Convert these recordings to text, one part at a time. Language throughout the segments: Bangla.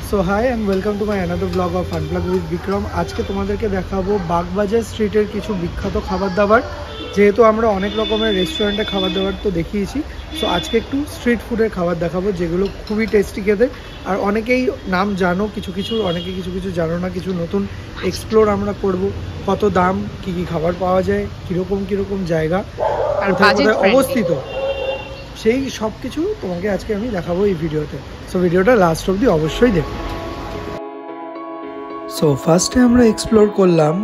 So hi and welcome to my another blog of unplug with Vikram. आज के तुम्हादेरके देखाबो बागबाजार स्ट्रीटेर किछु बिख्यात खाबार दाबार। जेहेतु आमरा अनेक रकमेर रेस्टुरेंटे खाबार दाबार तो देखिएछि, सो आज के एकटू स्ट्रीट फुडेर खाबार देखाबो जेगुलो खूबই टेस्टी खेते। और अनेकेई नाम जानो किछु किछु, अनेके किछु किछु जानो ना, किछु नतुन एक्सप्लोर आमरा करब। कत दाम, की खाबार पाওয়া যায়, কিরকম জায়গা আর কোথায় অবস্থিত, সেই সব কিছু তোমাকে আজকে আমি দেখাবো এই ভিডিওতে। সো ভিডিওটা লাস্ট অবধি অবশ্যই দেখো। সো ফার্স্টে আমরা এক্সপ্লোর করলাম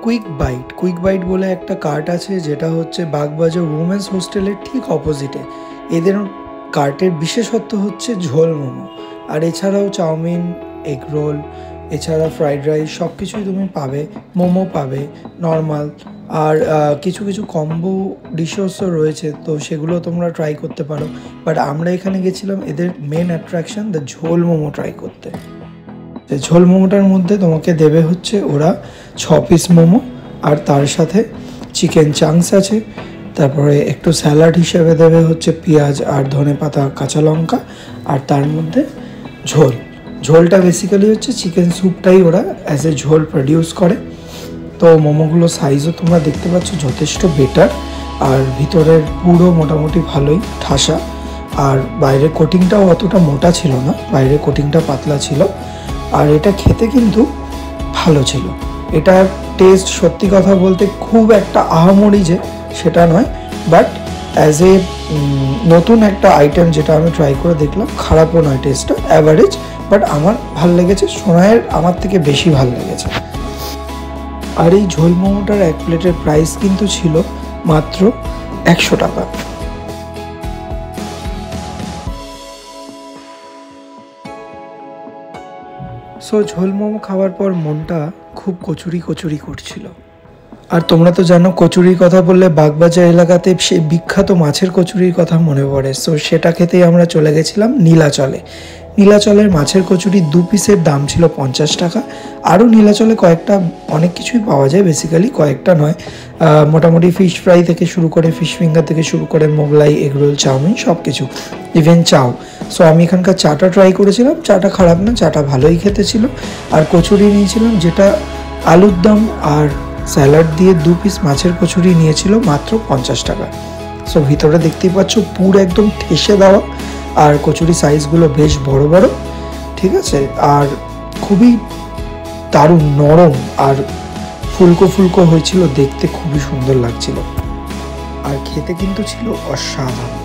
কুইক বাইট বলে একটা কার্ট আছে, যেটা হচ্ছে বাগবাজার উমেন্স হোস্টেলের ঠিক অপোজিটে। এদের কার্টের বিশেষত্ব হচ্ছে ঝোল মোমো, আর এছাড়াও চাউমিন, এগ রোল, এছাড়া ফ্রাইড রাইস সব কিছুই তুমি পাবে। মোমো পাবে নর্মাল, আর কিছু কিছু কম্বো ডিশেসও রয়েছে, তো সেগুলো তোমরা ট্রাই করতে পারো। বাট আমরা এখানে গেছিলাম এদের মেন অ্যাট্রাকশন দ্য ঝোল মোমো ট্রাই করতে। ঝোল মোমোটার মধ্যে তোমাকে দেবে হচ্ছে ওরা 6 পিস মোমো, আর তার সাথে চিকেন চাংস আছে, তারপরে একটু স্যালাড হিসেবে দেবে হচ্ছে পেঁয়াজ আর ধনেপাতা, কাঁচা লঙ্কা, আর তার মধ্যে ঝোলটা বেসিক্যালি হচ্ছে চিকেন স্যুপটাই ওরা অ্যাজ এ ঝোল প্রডিউস করে। তো মোমোগুলো সাইজও তোমরা দেখতে পাচ্ছ যথেষ্ট বেটার, আর ভিতরের পুরো মোটামুটি ভালোই ঠাসা, আর বাইরের কোটিংটাও অতটা মোটা ছিল না, বাইরের কোটিংটা পাতলা ছিল। আর এটা খেতে কিন্তু ভালো ছিল। এটার টেস্ট সত্যি কথা বলতে খুব একটা আহামরি যে সেটা নয়, বাট অ্যাজ এ নতুন একটা আইটেম যেটা আমি ট্রাই করে দেখলাম, খারাপও নয়, টেস্টটা অ্যাভারেজ, বাট আমার ভাল লেগেছে। সোনাইয়ের আমার থেকে বেশি ভাল লেগেছে। আর এই ঝোল মোমোটার এক প্লেটের প্রাইস কিন্তু ছিল মাত্র 100 টাকা। সো ঝোল মোমো খাওয়ার পর মনটা খুব কচুরি করছিল। আর তোমরা তো জানো কচুরির কথা বললে বাগবাজার এলাকাতে সেই বিখ্যাত মাছের কচুরির কথা মনে পড়ে। সো সেটা খেতেই আমরা চলে গেছিলাম নীলাচলের মাছের কচুরি 2 পিসের দাম ছিল 50 টাকা। আরও নীলাচলে কয়েকটা অনেক কিছুই পাওয়া যায়, বেসিক্যালি কয়েকটা নয়, মোটামুটি ফিশ ফ্রাই থেকে শুরু করে ফিশ ফিঙ্গার থেকে শুরু করে মোগলাই, এগরোল, চাউমিন সব কিছু, ইভেন চাও। সো আমি এখানকার চাটা ট্রাই করেছিলাম, চাটা খারাপ না, চাটা ভালোই খেতে ছিল। আর কচুরি নিয়েছিলাম যেটা আলুর দম আর স্যালাড দিয়ে 2 পিস মাছের কচুরি নিয়েছিল মাত্র 50 টাকা। সো ভিতরে দেখতেই পাচ্ছ পুরো একদম ঠেসে দেওয়া, আর কচুরি সাইজগুলো বেশ বড় বড়, ঠিক আছে, আর খুবই দারুণ নরম আর ফুলকো হয়েছিল, দেখতে খুবই সুন্দর লাগছিল, আর খেতে কিন্তু ছিল অসাধারণ।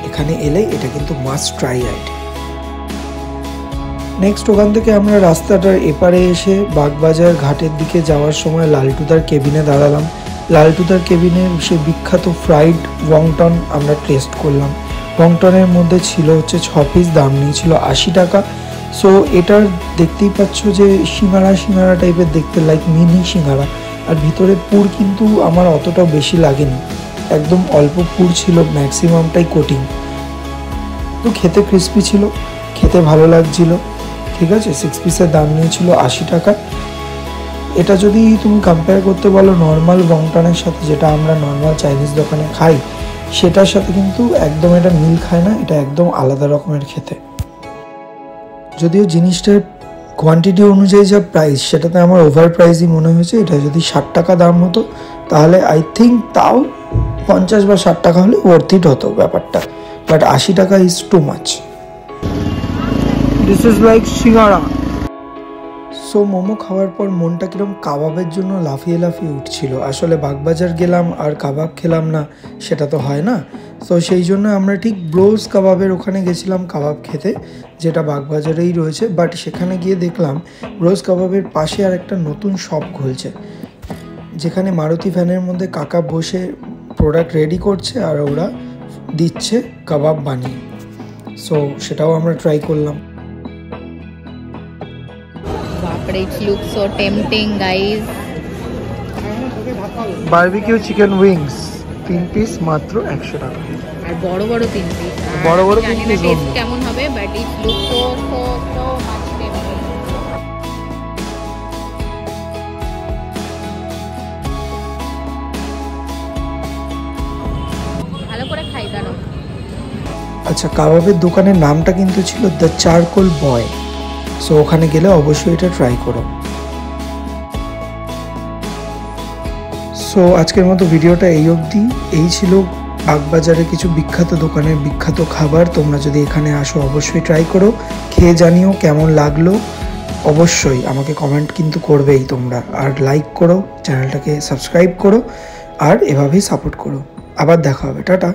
এখানে এলে এটা কিন্তু মাস্ট ট্রাই আইটেম। নেক্সট ওখান থেকে আমরা রাস্তাটার এপারে এসে বাগবাজার ঘাটের দিকে যাওয়ার সময় লালটুদার কেবিনে দাঁড়ালাম। লালটুদার কেবিনের সে বিখ্যাত ফ্রাইড ওয়ংটন আমরা টেস্ট করলাম। ওয়ংটনের মধ্যে ছিল হচ্ছে 6 পিস, দাম নিয়েছিল 80 টাকা। সো এটার দেখতেই পাচ্ছ যে সিঙ্গারা টাইপের দেখতে, লাইক মিনি সিঙ্গারা, আর ভিতরে পুর কিন্তু আমার অতটাও বেশি লাগেনি, একদম অল্প পুর ছিল, ম্যাক্সিমামটাই কোটিং। তো খেতে ক্রিস্পি ছিল, খেতে ভালো লাগছিল, ঠিক আছে। 6 পিসের দাম নিয়েছিল 80 টাকা। এটা যদি তুমি কম্পেয়ার করতে বলো নর্মাল ওয়ংটনের সাথে, যেটা আমরা নর্মাল চাইনিজ দোকানে খাই, সেটার সাথে কিন্তু একদম এটা মিল খায় না, এটা একদম আলাদা রকমের খেতে। যদিও জিনিসটার কোয়ান্টিটি অনুযায়ী যা প্রাইস, সেটাতে আমার ওভার প্রাইসই মনে হয়েছে। এটা যদি 60 টাকা দাম হতো তাহলে আই থিঙ্ক তাও 50 বা 60 টাকা হলে ওয়ার্থ ইট হতো ব্যাপারটা, বাট 80 টাকা is too much. This is like singara. So momo খাওয়ার পর মনটা কিরকম কাবাবের জন্য লাফিয়ে উঠছিল। আসলে বাগবাজার গেলাম আর কাবাব খেলাম না, সেটা তো হয় না। তো সেই জন্য আমরা ঠিক ব্রোজ কাবাবের ওখানে গেছিলাম কাবাব খেতে, যেটা বাগবাজারেই রয়েছে। বাট সেখানে গিয়ে দেখলাম ব্রোজ কাবাবের পাশে আর একটা নতুন শপ খুলছে, যেখানে মারুতি ভ্যানের মধ্যে কাকা বসে প্রোডাক্ট রেডি করছে আর ওরা দিচ্ছে কাবাব বানিয়ে। সো সেটাও আমরা ট্রাই করলাম। It looks so tempting, guys. Barbecue chicken wings 3 piece মাত্র 100 টাকা। আর বড় 3 পিস, বড় 3 পিস টেস্ট কেমন হবে, but it looks so much tempting. ভালো করে খাই দাঁড়াও। আচ্ছা, কাবাবের দোকানের নামটা কিন্তু ছিল দ্য চারকোল বয়। সো ওখানে গেলে অবশ্যই এটা ট্রাই করো। সো আজকের মতো ভিডিওটা এই অবধি। এই ছিল বাগবাজারে কিছু বিখ্যাত দোকানের বিখ্যাত খাবার। তোমরা যদি এখানে আসো অবশ্যই ট্রাই করো, খেয়ে জানিও কেমন লাগলো। অবশ্যই আমাকে কমেন্ট কিন্তু করবেই তোমরা, আর লাইক করো, চ্যানেলটাকে সাবস্ক্রাইব করো, আর এভাবেই সাপোর্ট করো। আবার দেখা হবে, টাটা।